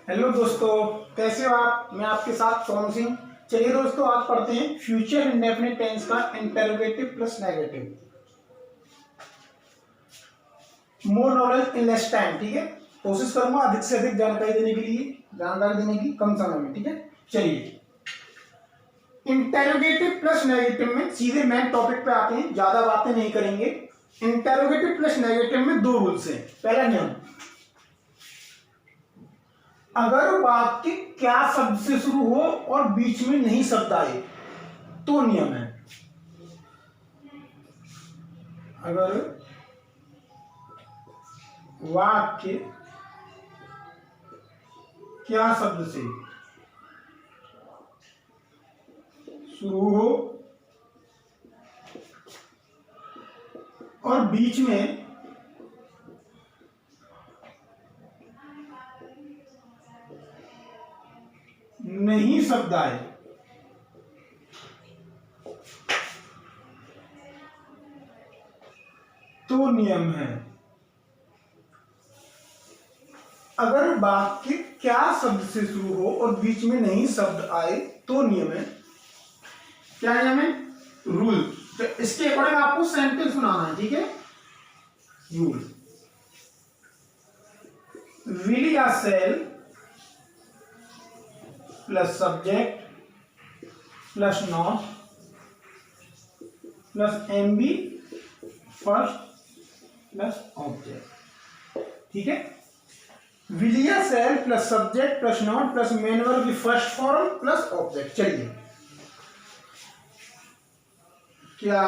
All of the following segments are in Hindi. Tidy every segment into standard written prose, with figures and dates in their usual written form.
हेलो दोस्तों, कैसे हो आप। मैं आपके साथ सोम सिंह। चलिए दोस्तों, आज पढ़ते हैं फ्यूचर इंडेफिनिट टेंस का interrogative plus negative. More knowledge in less time. ठीक है, कोशिश करूंगा अधिक से अधिक जानकारी देने की कम समय में। ठीक है, चलिए इंटरोगेटिव प्लस नेगेटिव में सीधे मेन टॉपिक पे आते हैं, ज्यादा बातें नहीं करेंगे। इंटरोगेटिव प्लस नेगेटिव में दो रूल्स हैं। पहला नियम, अगर वाक्य क्या शब्द से शुरू हो और बीच में नहीं शब्द आए तो नियम है। अगर वाक्य क्या शब्द से शुरू हो और बीच में नहीं शब्द आए तो नियम है। अगर वाक्य क्या शब्द से शुरू हो और बीच में नहीं शब्द आए तो नियम है। क्या नियम है? रूल। तो इसके अकॉर्डिंग आपको सेंटेंस सुनाना है। ठीक है, रूल। विल या shall plus subject plus not plus MB first plus object. ठीक है, विल या shall plus subject plus not plus main verb की फर्स्ट फॉर्म प्लस ऑब्जेक्ट। चलिए, क्या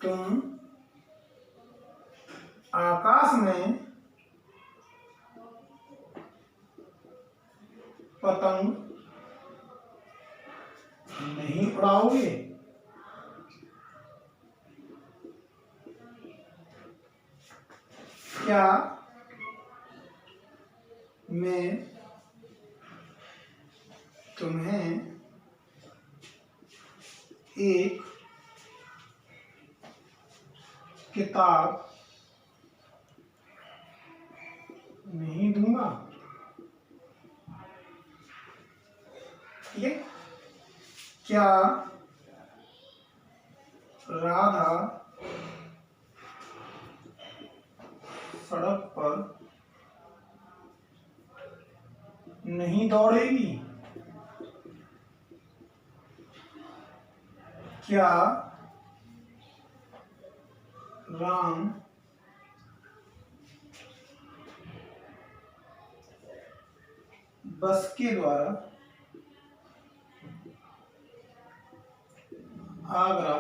तुम आकाश में पतंग नहीं उड़ाओगे? क्या मैं तुम्हें एक किताब नहीं दूंगा? ठीक है, क्या राधा सड़क पर नहीं दौड़ेगी? क्या राम बस के द्वारा आगरा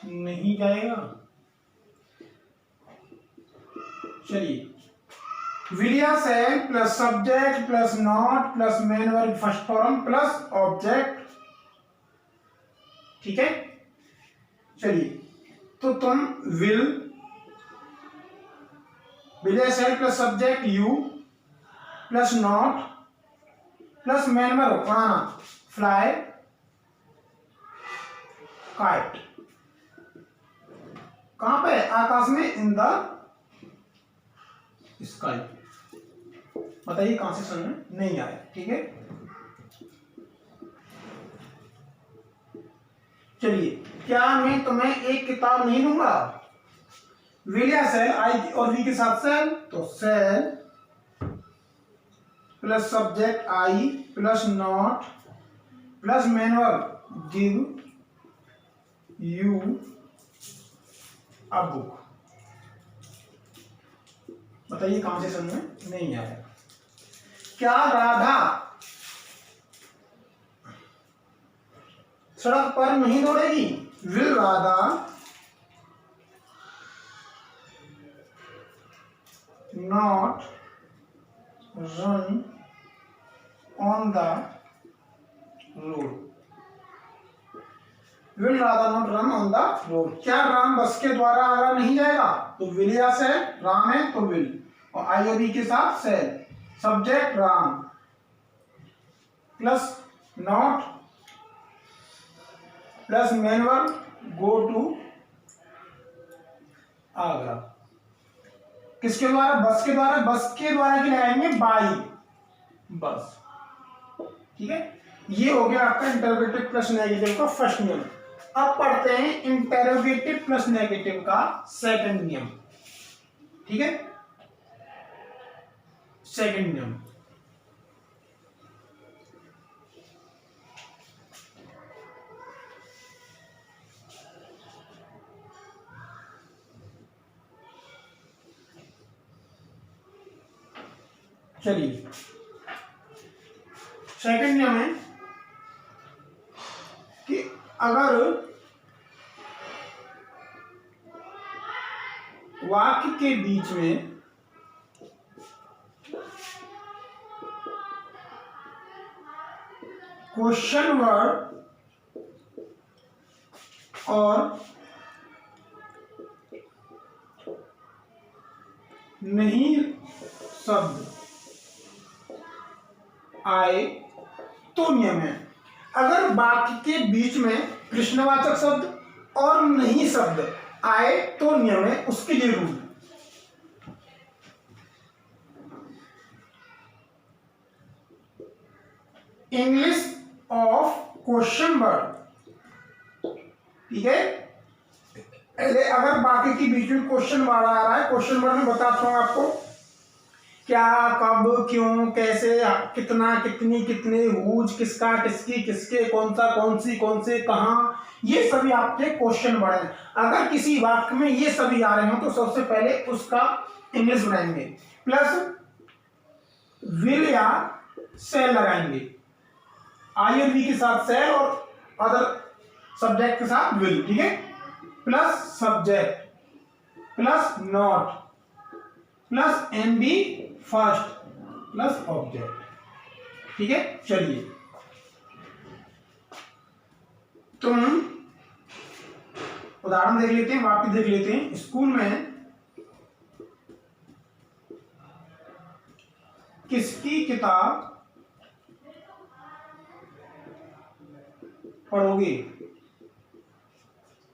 नहीं जाएगा? चलिए, विल या shall plus subject plus not plus main verb first form plus object. ठीक है, चलिए, तो तुम विल या shall plus subject you plus not plus main verb उड़ाना फ्लाई काइट। कहां पे? आकाश में, इन द स्काई। बताइए कहां से समझ में नहीं आया। ठीक है, चलिए, क्या मैं तुम्हें एक किताब नहीं दूंगा? विल या सेल, आई और वी के साथ सेल, तो shall plus subject I plus not plus main verb give you a book. बताइए कहां से समझ में नहीं आया। क्या राधा सड़क पर नहीं दौड़ेगी? Will Radha not run on the road? Will Radha not run on the road. क्या राम बस के द्वारा आगरा नहीं जाएगा? तो विल या सेल, राम है तो विल और आई और बी के साथ shall, subject Ram plus not plus main verb go to Agra. किसके द्वारा? बस के द्वारा। बस के द्वारा की लगाएंगे बाई बस। ठीक है, ये हो गया आपका इंटरोगेटिव प्लस नेगेटिव का फर्स्ट नियम। अब पढ़ते हैं इंटरोगेटिव प्लस नेगेटिव का सेकंड नियम। ठीक है, सेकंड नियम। चलिए, सेकंड नियम है कि अगर वाक्य के बीच में क्वेश्चन वर्ड और नहीं शब्द आए तो नियम है। अगर वाक्य के बीच में प्रश्नवाचक शब्द और नहीं शब्द आए तो नियम है, उसके लिए rule. English of question word. ठीक है, अगर वाक्य के बीच में क्वेश्चन वर्ड आ रहा है, क्वेश्चन वर्ड में बताता हूं आपको क्या, कब, क्यों, कैसे, कितना, कितनी, कितने, हुज, किसका, किसकी, किसके, कौन सा, कौन सी, कौन से, कहां, ये सभी आपके क्वेश्चन वर्ड हैं। अगर किसी वाक्य में ये सभी आ रहे हो तो सबसे पहले उसका इंग्लिश बनाएंगे, प्लस विल या सेल लगाएंगे। आई और वी के साथ सेल और अदर सब्जेक्ट के साथ विल। ठीक है, plus subject plus not plus N B first plus object. ठीक है, चलिए तुम उदाहरण देख लेते हैं, वाक्य देख लेते हैं। स्कूल में किसकी किताब पढ़ोगे?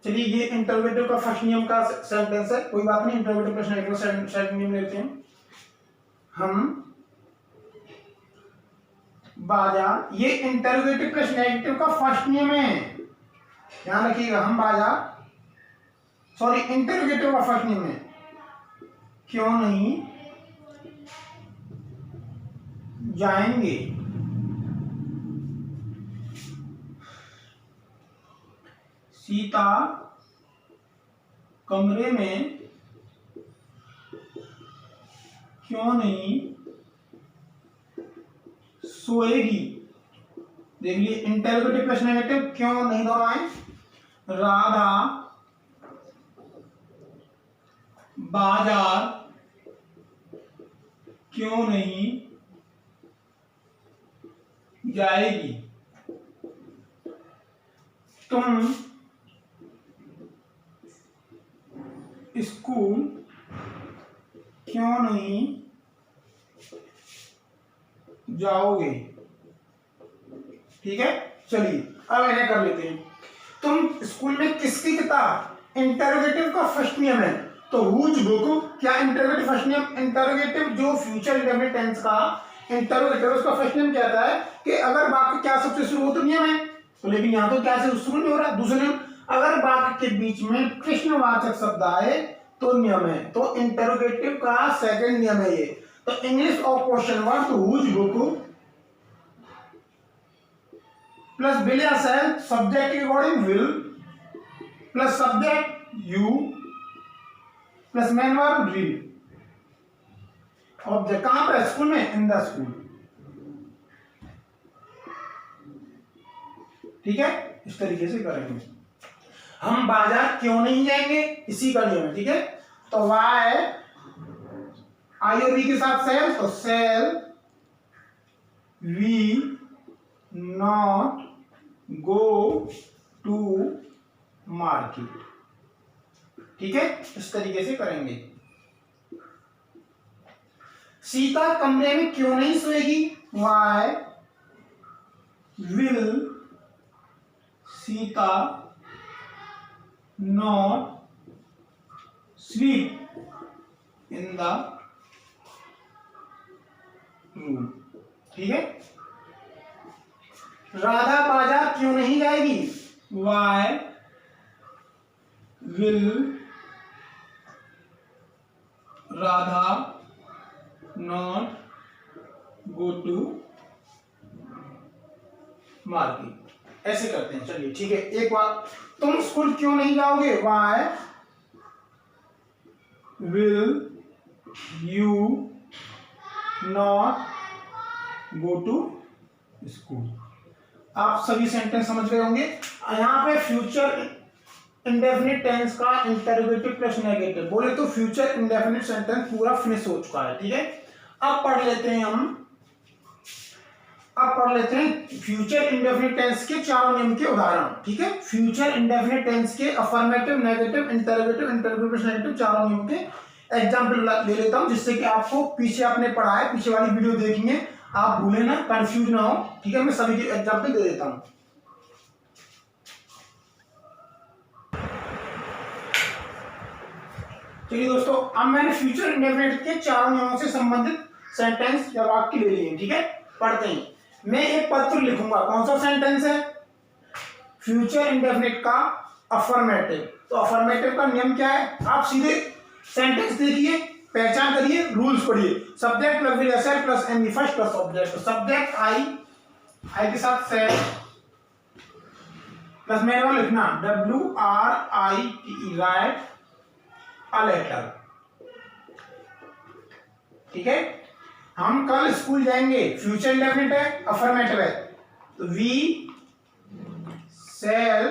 चलिए, ये इंटरोगेटिव का फर्स्ट नियम का सेंटेंस है, कोई बात नहीं। इंटरोगेटिव प्रश्न एक सेकंड नियम लेते हैं हम। बाजार, ये इंटरोगेटिव प्लस नेगेटिव का फर्स्ट नियम है, ध्यान रखिएगा। हम बाजार, सॉरी, इंटरोगेटिव का फर्स्ट नियम है, क्यों नहीं जाएंगे? सीता कमरे में क्यों नहीं सोएगी? देख लिए, इंटरोगेटिव प्लस नेगेटिव, क्यों नहीं दोहराएं। राधा बाजार क्यों नहीं जाएगी? तुम स्कूल क्यों नहीं जाओगे? ठीक है, चलिए अब इन्हें कर लेते हैं। तुम स्कूल में किसकी किताब? इंटरोगेटिव का फर्स्ट नियम है, तो हुज बुक। क्या इंटरोगेटिव फर्स्ट नियम? इंटरोगेटिव जो फ्यूचर इंडेफिनिट टेंस का इंटरोगेटिव, उसका फर्स्ट नियम कहता है कि अगर वाक्य क्या सबसे शुरू हो तो नियम है। तो लेकिन यहां तो क्या से शुरू नहीं हो रहा। दूसरा नियम, अगर वाक्य के बीच में प्रश्नवाचक शब्द आए तो नियम है। तो इंटरोगेटिव का सेकंड नियम है ये। तो इंग्लिश ऑफ क्वेश्चन वर्ड, तो हुज बुक प्लस विल या सेल, सब्जेक्ट के according will plus subject you plus main verb read. Object कहां पर? स्कूल में, इन द स्कूल। ठीक है, इस तरीके से करेंगे। हम बाजार क्यों नहीं जाएंगे, इसी का नियम है। ठीक है, तो वाई आई और वी के साथ सेल, तो shall we not go to market. ठीक है, इस तरीके से करेंगे। सीता कमरे में क्यों नहीं सोएगी? Why will Sita not sleep in the room. ठीक है, राधा बाजार क्यों नहीं जाएगी? Why will Radha not go to market. ऐसे करते हैं। चलिए ठीक है, एक बार, तुम स्कूल क्यों नहीं जाओगे? Why will you not go to school. आप सभी सेंटेंस समझ गए होंगे। यहाँ पे फ्यूचर इंडेफिनिट टेंस का इंटरोगेटिव प्लस नेगेटिव बोले तो फ्यूचर इंडेफिनिट सेंटेंस पूरा फिनिश हो चुका है। ठीक है, अब पढ़ लेते हैं फ्यूचर इंडेफिनिट टेंस के चारों नियम के उदाहरण। ठीक है, फ्यूचर इंडेफिनिट टेंस के affirmative, negative, interrogative, interrogative plus negative चारों नियमों के एग्जाम्पल ले लेता हूं, जिससे कि आपको पीछे आपने पढ़ा है, पीछे वाली वीडियो देखेंगे, आप भूले ना, कंफ्यूज ना हो। ठीक है, मैं सभी के एग्जाम्पल दे देता हूं। चलिए दोस्तों, अब मैंने फ्यूचर इंडेफिनिट के चारों नियमों से संबंधित सेंटेंस या वाक्य ले लिए। ठीक है, पढ़ते हैं। मैं एक पत्र लिखूंगा। कौन सा सेंटेंस है? फ्यूचर इंडेफिनिट का अफर्मेटिव। तो अफर्मेटिव का नियम क्या है? आप सीधे सेंटेंस देखिए, पहचान करिए, रूल्स पढ़िए। Subject plus will S plus N first plus object. Subject I के साथ से प्लस मैनुअल लिखना WRITE, राइट अ लेटर। ठीक है, हम कल स्कूल जाएंगे। फ्यूचर इंडेफिनिट है, अफर्मेटिव है, तो we shall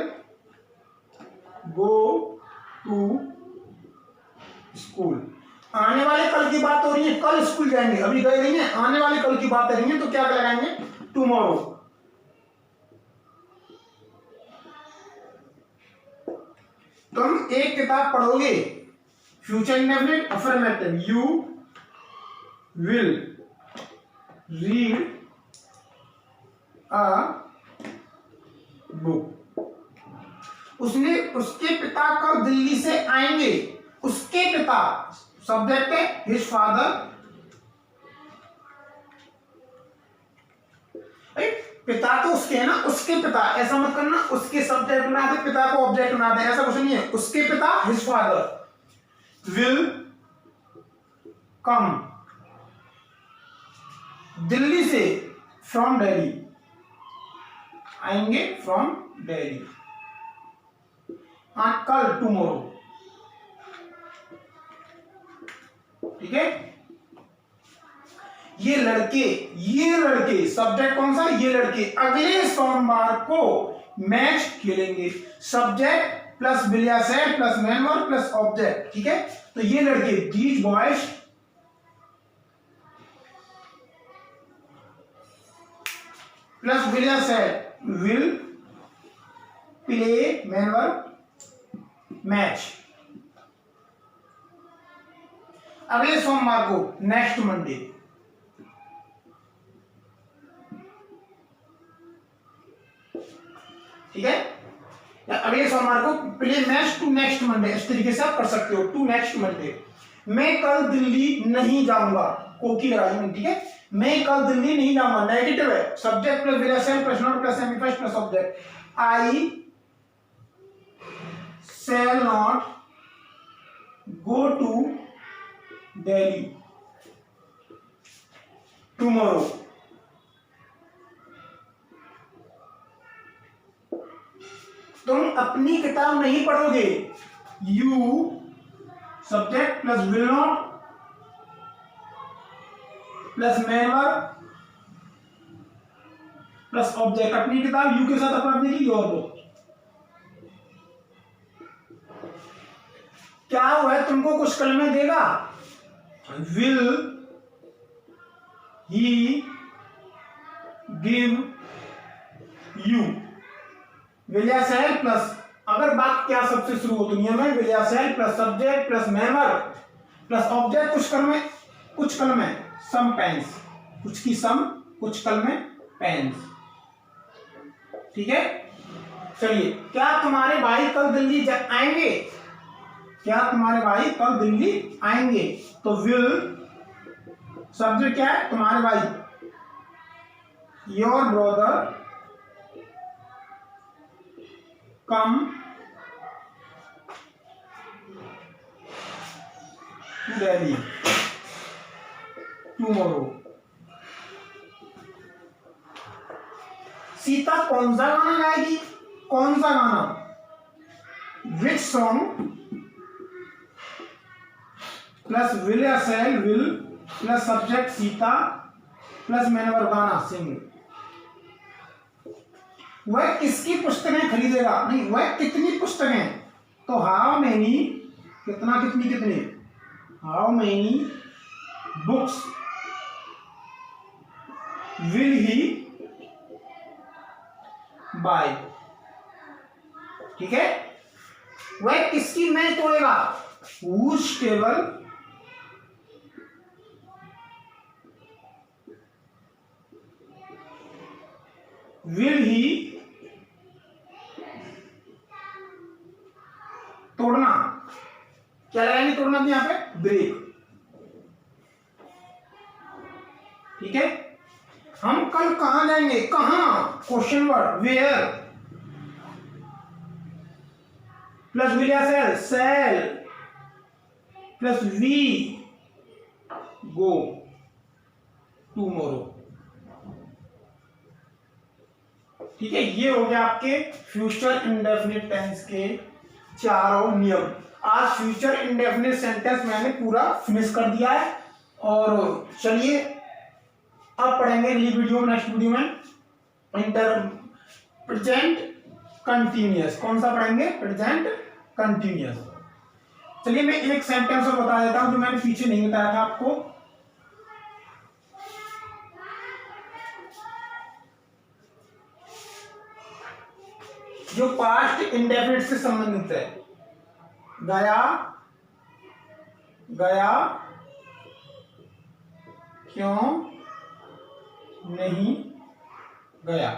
go to school. आने वाले कल की बात हो रही है, कल स्कूल जाएंगे, अभी गए नहीं है, आने वाले कल की बात करेंगे, तो क्या लगाएंगे? टुमारो। तुम एक किताब पढ़ोगे। Future indefinite affirmative, you will read a book. उसके पिता कल दिल्ली से आएंगे। उसके पिता सब्जेक्ट है, हिज फादर। पिता तो उसके है ना, उसके पिता, ऐसा मत करना उसके सब्जेक्ट बना दे, पिता को ऑब्जेक्ट बना दे, ऐसा कुछ नहीं है। उसके पिता his father will come Delhi से, फ्रॉम दिल्ली, आएंगे फ्रॉम दिल्ली, कल, टुमारो। ठीक है, ये लड़के सब्जेक्ट कौन सा? ये लड़के अगले सोमवार को मैच खेलेंगे। सब्जेक्ट प्लस विलियर्ड प्लस मैनवर प्लस ऑब्जेक्ट। ठीक है, तो ये लड़के, these boys plus Willard will play manoeuvre match अगले सोमवार को, नेक्स्ट मंडे। ठीक है, अगले सोमवार को play match to next Monday, इस तरीके से आप कर सकते हो, टू नेक्स्ट मंडे। मैं कल दिल्ली नहीं जाऊंगा, कोकी लगाई मैंने। ठीक है, मैं कल दिल्ली नहीं जाऊंगा, नेगेटिव है, सब्जेक्ट प्लस विलियर्ड प्लस नॉट प्लस सेमीफर्स्ट plus object. I shall not go to Delhi tomorrow. तुम अपनी किताब नहीं पढ़ोगे। You subject plus will not plus main verb plus object. अपनी किताब यू के साथ अपनी की योर बुक। क्या हुआ है? तुमको कुछ कलमे देगा। Will he give you, Willard plus, अगर बात क्या सबसे शुरू हो दुनिया में, Willard plus subject plus main verb plus object. कुछ कलमे सम पेन्स, कुछ की सम, कुछ कलमे पेन्स। ठीक है, चलिए, क्या तुम्हारे भाई कल दिल्ली आएंगे? क्या तुम्हारे भाई कल दिल्ली आएंगे? तो विल सब्जेक्ट क्या है? तुम्हारे भाई, your brother come to Delhi tomorrow. Sita कौन सा गाना गाएगी? कौन सा गाना? विच सॉन्ग प्लस विल या shall, will plus subject Sita plus मैंने गाना सिंग। वह किसकी पुस्तकें खरीदेगा? नहीं, वह कितनी पुस्तकें? तो हाउ मेनी, कितना कितनी कितनी, how many books will he buy. ठीक है, वह किसकी मेज तोड़ेगा? whose table will he तोड़ना। क्या लगाएंगे तोड़ना भी यहां पे? ब्रेक। ठीक है, हम कल कहां जाएंगे? कहां? Question word where plus will या shall, shall plus we go tomorrow. ठीक है, ये हो गया आपके फ्यूचर इंडेफिनिट टेंस के चारों नियम। आज फ्यूचर इंडेफिनिट सेंटेंस मैंने पूरा फिनिश कर दिया है। और चलिए अब पढ़ेंगे अगली वीडियो में, नेक्स्ट वीडियो में प्रेजेंट कंटिन्यूअस। कौन सा पढ़ेंगे? Present continuous. चलिए मैं एक सेंटेंस और बता देता हूं जो मैंने पीछे नहीं बताया था आपको। जो पास्ट इंडेफिनिट से संबंधित है। गया, गया क्यों नहीं गया।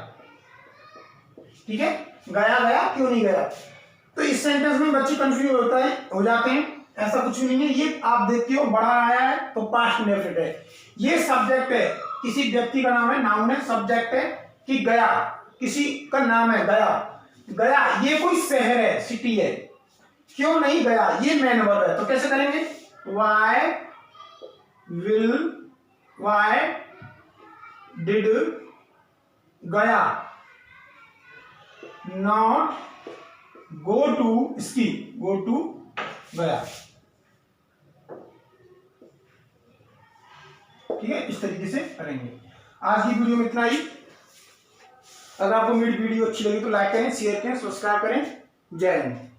ठीक है, गया गया क्यों नहीं गया। तो इस सेंटेंस में बच्चे कंफ्यूज हो जाते हैं। ऐसा कुछ भी नहीं है, ये आप देखते हो बड़ा आया है तो पास्ट इंडेफिनिट है। ये सब्जेक्ट है, किसी व्यक्ति का नाम है, नाउन है, सब्जेक्ट है कि गया, किसी का नाम है गया। गया ये कोई शहर है, सिटी है। क्यों नहीं गया ये मैन वर्ब है। तो कैसे करेंगे? Why did Gaya not go to ski, go to Gaya. ठीक है, इस तरीके से करेंगे। आज की वीडियो में इतना ही। अगर आपको मेरी वीडियो अच्छी लगी तो लाइक करें, शेयर करें, सब्सक्राइब करें। जय हिंद।